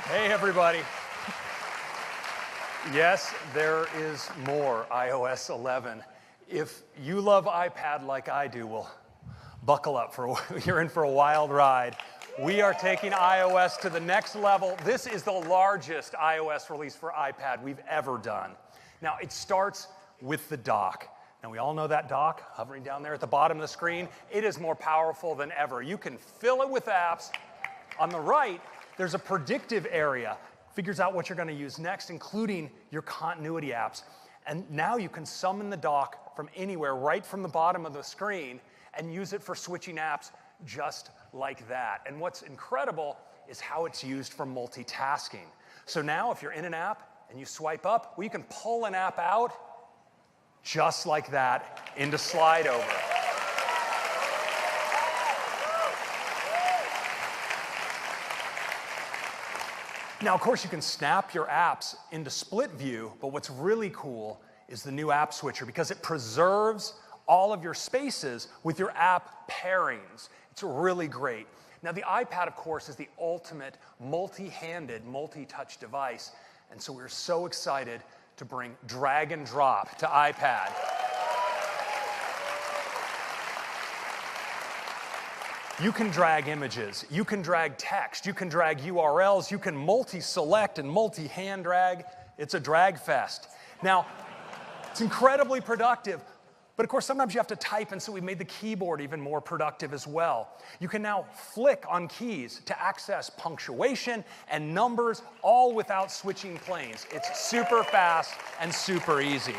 Hey, everybody. Yes, there is more iOS 11. If you love iPad like I do, well, buckle up. You're in for a wild ride. We are taking iOS to the next level. This is the largest iOS release for iPad we've ever done. Now, it starts with the dock. Now, we all know that dock hovering down there at the bottom of the screen. It is more powerful than ever. You can fill it with apps. On the right, there's a predictive area. Figures out what you're going to use next, including your continuity apps. And now you can summon the dock from anywhere, right from the bottom of the screen, and use it for switching apps just like that. And what's incredible is how it's used for multitasking. So now if you're in an app and you swipe up, well, you can pull an app out just like that into Slide Over. Now, of course, you can snap your apps into split view, but what's really cool is the new app switcher because it preserves all of your spaces with your app pairings. It's really great. Now, the iPad, of course, is the ultimate multi-handed, multi-touch device, and so we're so excited to bring drag and drop to iPad. You can drag images, you can drag text, you can drag URLs, you can multi-select and multi-hand drag. It's a drag fest. Now, it's incredibly productive, but of course sometimes you have to type, and so we made the keyboard even more productive as well. You can now flick on keys to access punctuation and numbers, all without switching planes. It's super fast and super easy.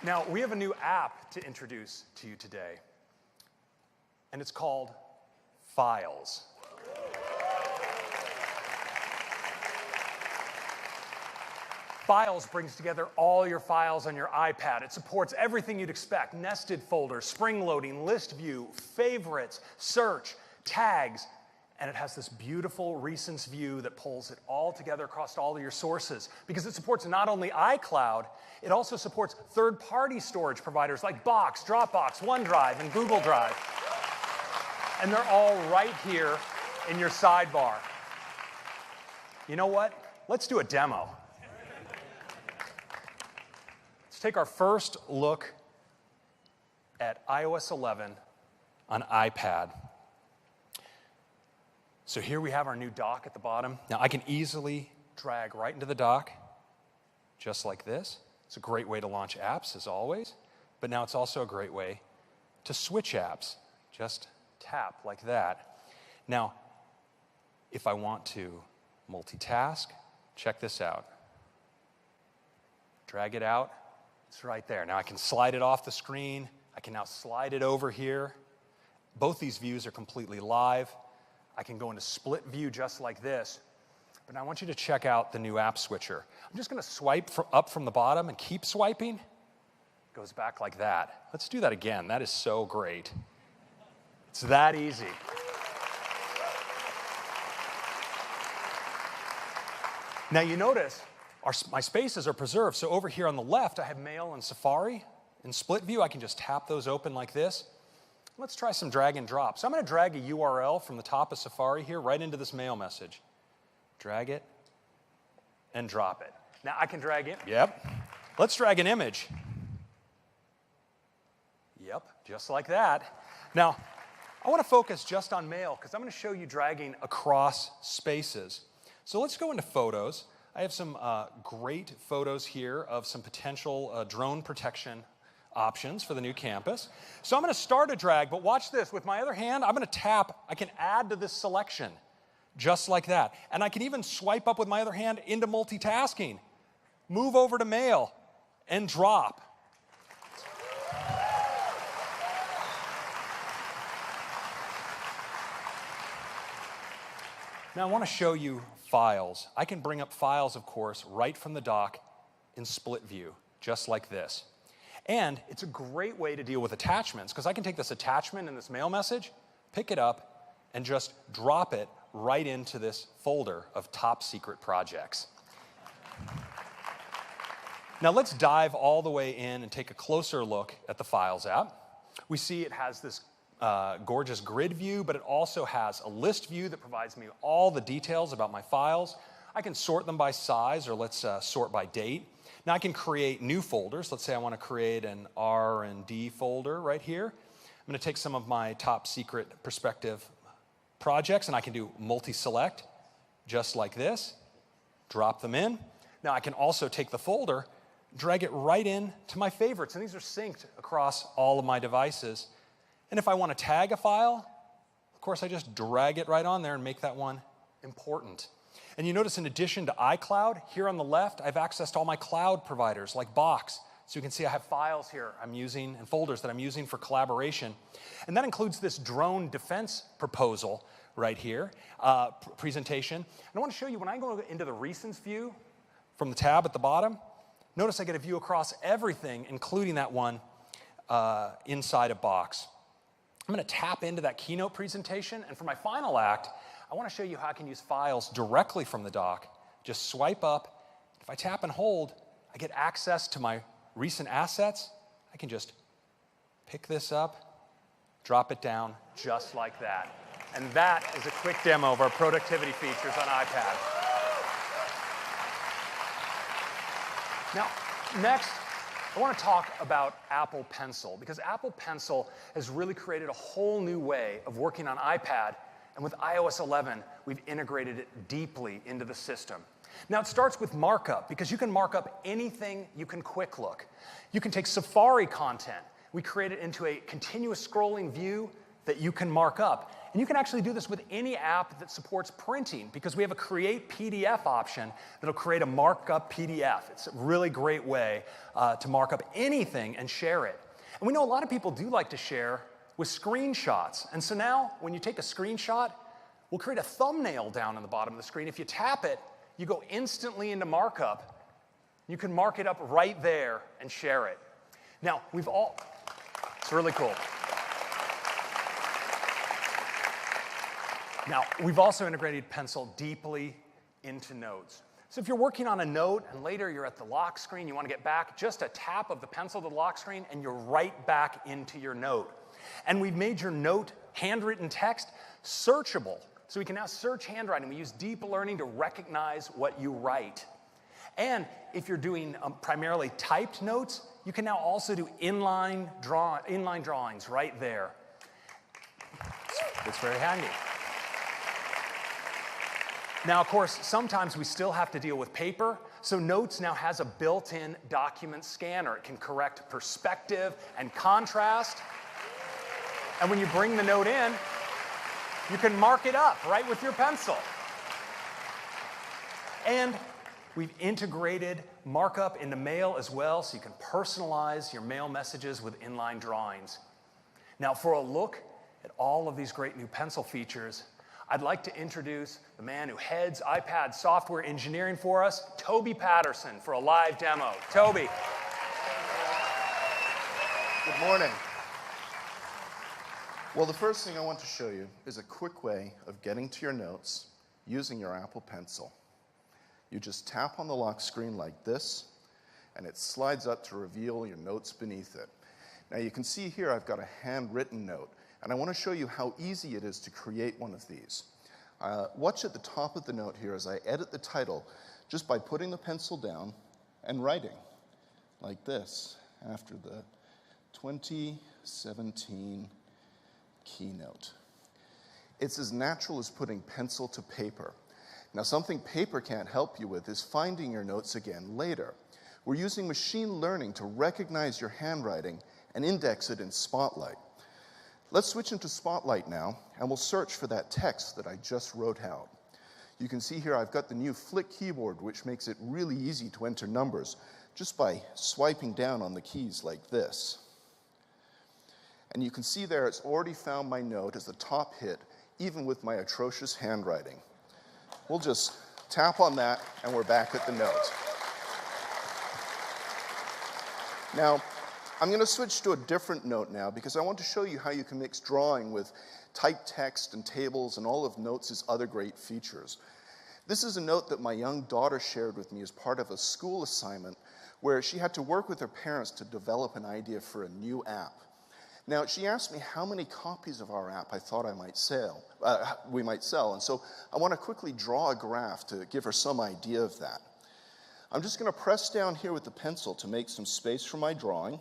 Now, we have a new app to introduce to you today, and it's called Files. Files brings together all your files on your iPad. It supports everything you'd expect: nested folders, spring loading, list view, favorites, search, tags, and it has this beautiful recents view that pulls it all together across all of your sources because it supports not only iCloud, it also supports third-party storage providers like Box, Dropbox, OneDrive, and Google Drive. And they're all right here in your sidebar. You know what? Let's do a demo. Let's take our first look at iOS 11 on iPad. So here we have our new dock at the bottom. Now I can easily drag right into the dock, just like this. It's a great way to launch apps, as always, but now it's also a great way to switch apps. Just tap like that. Now, if I want to multitask, check this out. Drag it out, it's right there. Now I can slide it off the screen. I can now slide it over here. Both these views are completely live. I can go into split view just like this, but I want you to check out the new app switcher. I'm just going to swipe up from the bottom and keep swiping. It goes back like that. Let's do that again. That is so great. It's that easy. Now you notice my spaces are preserved. So over here on the left, I have Mail and Safari. In split view, I can just tap those open like this. Let's try some drag and drop. So I'm going to drag a URL from the top of Safari here right into this mail message. Drag it and drop it. Now I can drag it. Yep. Let's drag an image. Yep, just like that. Now, I want to focus just on mail because I'm going to show you dragging across spaces. So let's go into Photos. I have some great photos here of some potential drone protection options for the new campus. So I'm going to start a drag, but watch this. With my other hand, I'm going to tap. I can add to this selection, just like that. And I can even swipe up with my other hand into multitasking. Move over to Mail and drop. Now I want to show you Files. I can bring up Files, of course, right from the dock in split view, just like this. And it's a great way to deal with attachments because I can take this attachment in this mail message, pick it up, and just drop it right into this folder of top secret projects. Now let's dive all the way in and take a closer look at the Files app. We see it has this gorgeous grid view, but it also has a list view that provides me all the details about my files. I can sort them by size, or let's sort by date. Now I can create new folders. Let's say I want to create an R&D folder right here. I'm going to take some of my top secret perspective projects, and I can do multi-select, just like this. Drop them in. Now I can also take the folder, drag it right in to my favorites, and these are synced across all of my devices. And if I want to tag a file, of course I just drag it right on there and make that one important. And you notice in addition to iCloud, here on the left, I have access to all my cloud providers like Box. So you can see I have files here I'm using and folders that I'm using for collaboration. And that includes this drone defense proposal right here, presentation. And I want to show you when I go into the recents view from the tab at the bottom, notice I get a view across everything, including that one inside a Box. I'm going to tap into that Keynote presentation, and for my final act, I want to show you how I can use files directly from the dock. Just swipe up. If I tap and hold, I get access to my recent assets. I can just pick this up, drop it down, just like that. And that is a quick demo of our productivity features on iPad. Now, next, I want to talk about Apple Pencil, because Apple Pencil has really created a whole new way of working on iPad. And with iOS 11, we've integrated it deeply into the system. Now, it starts with markup, because you can mark up anything you can quick look. You can take Safari content. We create it into a continuous scrolling view that you can mark up. And you can actually do this with any app that supports printing, because we have a Create PDF option that'll create a markup PDF. It's a really great way to mark up anything and share it. And we know a lot of people do like to share with screenshots. And so now, when you take a screenshot, we'll create a thumbnail down on the bottom of the screen. If you tap it, you go instantly into markup. You can mark it up right there and share it. Now, it's really cool. Now, we've also integrated Pencil deeply into Notes. So if you're working on a note and later you're at the lock screen, you want to get back, just a tap of the pencil to the lock screen and you're right back into your note. And we've made your note handwritten text searchable. So we can now search handwriting. We use deep learning to recognize what you write. And if you're doing primarily typed notes, you can now also do inline drawings right there. It's very handy. Now, of course, sometimes we still have to deal with paper, so Notes now has a built-in document scanner. It can correct perspective and contrast. And when you bring the note in, you can mark it up right with your pencil. And we've integrated markup into Mail as well, so you can personalize your mail messages with inline drawings. Now, for a look at all of these great new Pencil features, I'd like to introduce the man who heads iPad software engineering for us, Toby Patterson, for a live demo. Toby. Good morning. Well, the first thing I want to show you is a quick way of getting to your notes using your Apple Pencil. You just tap on the lock screen like this, and it slides up to reveal your notes beneath it. Now you can see here I've got a handwritten note, and I want to show you how easy it is to create one of these. Watch at the top of the note here as I edit the title just by putting the pencil down and writing like this after the 2017 Keynote. It's as natural as putting pencil to paper. Now, something paper can't help you with is finding your notes again later. We're using machine learning to recognize your handwriting and index it in Spotlight. Let's switch into Spotlight now, and we'll search for that text that I just wrote out. You can see here I've got the new Flick keyboard, which makes it really easy to enter numbers just by swiping down on the keys like this. And you can see there it's already found my note as the top hit, even with my atrocious handwriting. We'll just tap on that, and we're back at the note. Now, I'm going to switch to a different note now because I want to show you how you can mix drawing with typed text and tables and all of Notes' other great features. This is a note that my young daughter shared with me as part of a school assignment where she had to work with her parents to develop an idea for a new app. Now, she asked me how many copies of our app I thought we might sell, and so I want to quickly draw a graph to give her some idea of that. I'm just going to press down here with the pencil to make some space for my drawing,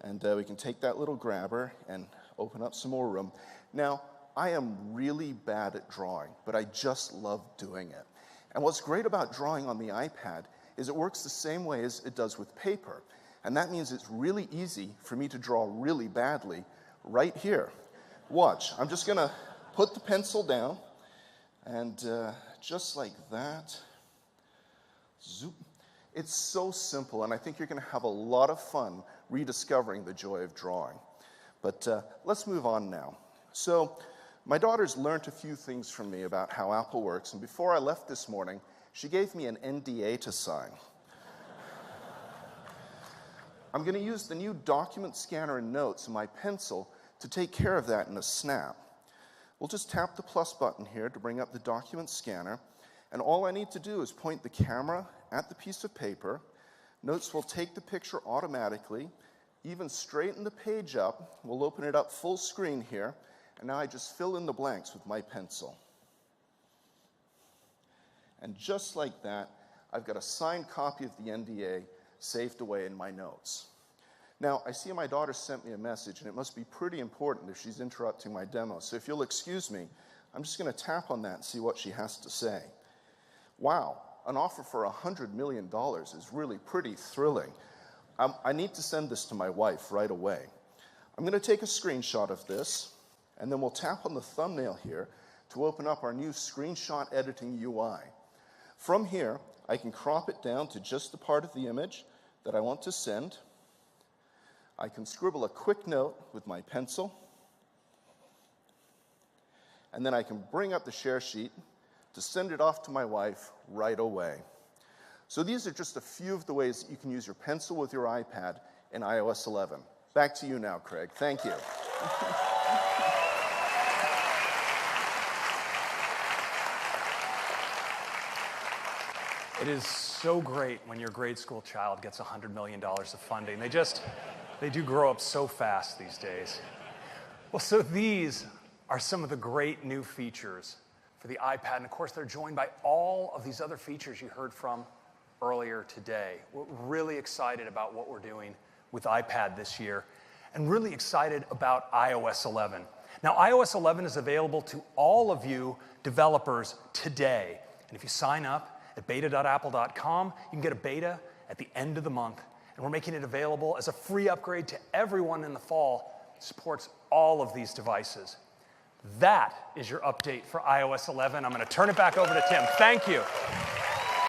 and we can take that little grabber and open up some more room. Now, I am really bad at drawing, but I just love doing it. And what's great about drawing on the iPad is it works the same way as it does with paper. And that means it's really easy for me to draw really badly right here. Watch, I'm just going to put the pencil down, and just like that, zoop. It's so simple, and I think you're going to have a lot of fun rediscovering the joy of drawing. But let's move on now. So my daughter's learned a few things from me about how Apple works, and before I left this morning, she gave me an NDA to sign. I'm going to use the new document scanner and notes and my pencil to take care of that in a snap. We'll just tap the plus button here to bring up the document scanner, and all I need to do is point the camera at the piece of paper. Notes will take the picture automatically, even straighten the page up. We'll open it up full screen here, and now I just fill in the blanks with my pencil. And just like that, I've got a signed copy of the NDA saved away in my notes. Now, I see my daughter sent me a message, and it must be pretty important if she's interrupting my demo. So if you'll excuse me, I'm just going to tap on that and see what she has to say. Wow, an offer for $100 million is really pretty thrilling. I need to send this to my wife right away. I'm going to take a screenshot of this, and then we'll tap on the thumbnail here to open up our new screenshot editing UI. From here, I can crop it down to just the part of the image that I want to send. I can scribble a quick note with my pencil, and then I can bring up the share sheet to send it off to my wife right away. So these are just a few of the ways that you can use your pencil with your iPad in iOS 11. Back to you now, Craig. Thank you. It is so great when your grade school child gets $100 million of funding. They do grow up so fast these days. Well, so these are some of the great new features for the iPad. And of course, they're joined by all of these other features you heard from earlier today. We're really excited about what we're doing with iPad this year, and really excited about iOS 11. Now, iOS 11 is available to all of you developers today. And if you sign up at beta.apple.com, you can get a beta at the end of the month. And we're making it available as a free upgrade to everyone in the fall. It supports all of these devices. That is your update for iOS 11. I'm going to turn it back over to Tim. Thank you.